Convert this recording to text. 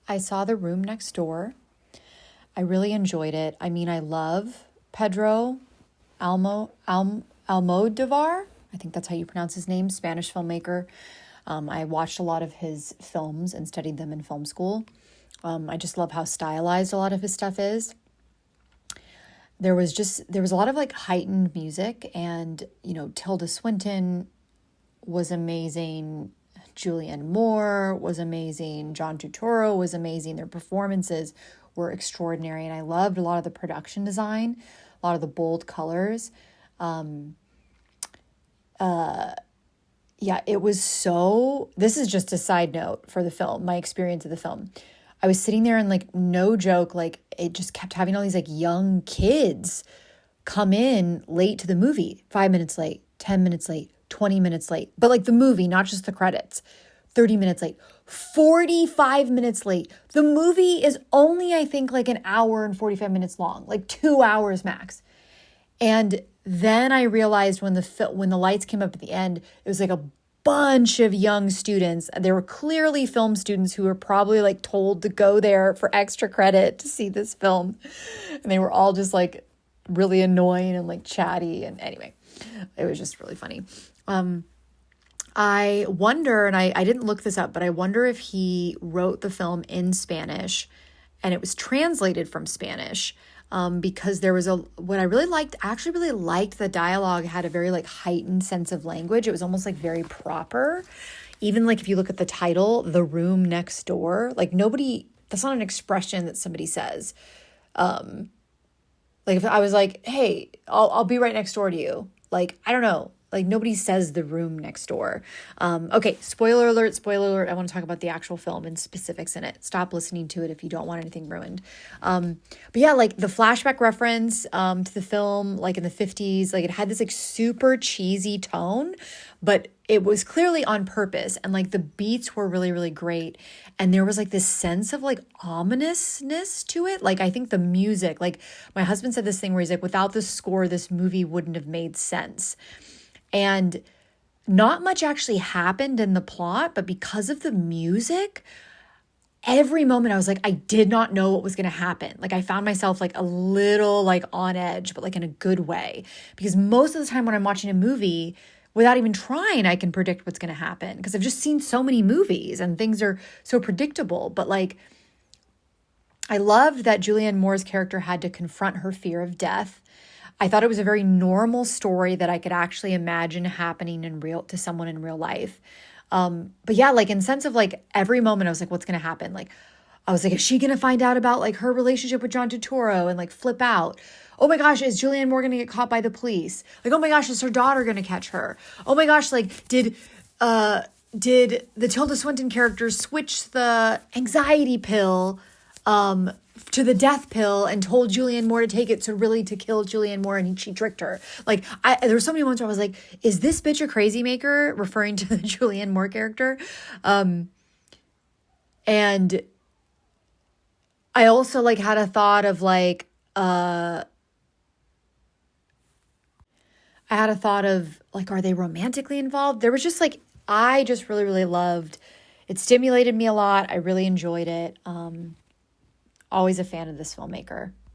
I saw The Room Next Door. I really enjoyed it. I mean, I love Pedro Almodovar. I think that's how you pronounce his name, Spanish filmmaker. I watched a lot of his films and studied them in film school. I just love how stylized a lot of his stuff is. There was a lot of like heightened music, and Tilda Swinton was amazing. Julianne Moore was amazing. John Turturro was amazing. Their performances were extraordinary, and I loved a lot of the production design, a lot of the bold colors. Yeah, it was so, this is just a side note for the film, my experience of the film. I was sitting there and like, no joke, like it just kept having all these like young kids come in late to the movie, 5 minutes late, 10 minutes late, 20 minutes late. But like the movie, not just the credits, 30 minutes late, 45 minutes late. The movie is only, I think, like an hour and 45 minutes long, like 2 hours max. And then I realized when the lights came up at the end, it was like a bunch of young students. There were clearly film students who were probably like told to go there for extra credit to see this film. And they were all just like really annoying and like chatty. And anyway, it was just really funny. I wonder, and I didn't look this up, but I wonder if he wrote the film in Spanish and it was translated from Spanish. Because there was what I really liked, actually really liked the dialogue had a very like heightened sense of language. It was almost like very proper. Even like if you look at the title, The Room Next Door, like that's not an expression that somebody says. Like if I was like, hey, I'll be right next door to you. Like, I don't know. Like nobody says the room next door. Okay, spoiler alert. I want to talk about the actual film and specifics in it. Stop listening to it if you don't want anything ruined. But yeah, like the flashback reference to the film, like in the 50s, like it had this like super cheesy tone, but it was clearly on purpose. And like the beats were really, really great. And there was like this sense of like ominousness to it. Like I think the music, like my husband said this thing where he's like, without the score, this movie wouldn't have made sense. And not much actually happened in the plot, but because of the music, every moment I was like, I did not know what was going to happen. Like I found myself like a little like on edge, but like in a good way. Because most of the time when I'm watching a movie, without even trying, I can predict what's going to happen. Because I've just seen so many movies and things are so predictable. But like, I loved that Julianne Moore's character had to confront her fear of death. I thought it was a very normal story that I could actually imagine happening to someone in real life. But yeah, like in sense of like every moment I was like, what's going to happen? Like, I was like, is she going to find out about like her relationship with John Turturro and like flip out? Oh my gosh, is Julianne Moore going to get caught by the police? Like, oh my gosh, is her daughter going to catch her? Oh my gosh, like did the Tilda Swinton character switch the anxiety pill to the death pill and told Julianne Moore to take it to kill Julianne Moore, and she tricked her. Like there were so many moments where I was like, is this bitch a crazy maker, referring to the Julianne Moore character? And I also like had a thought of like are they romantically involved? There was just like, I just really, really loved it. Stimulated me a lot. I really enjoyed it. Always a fan of this filmmaker.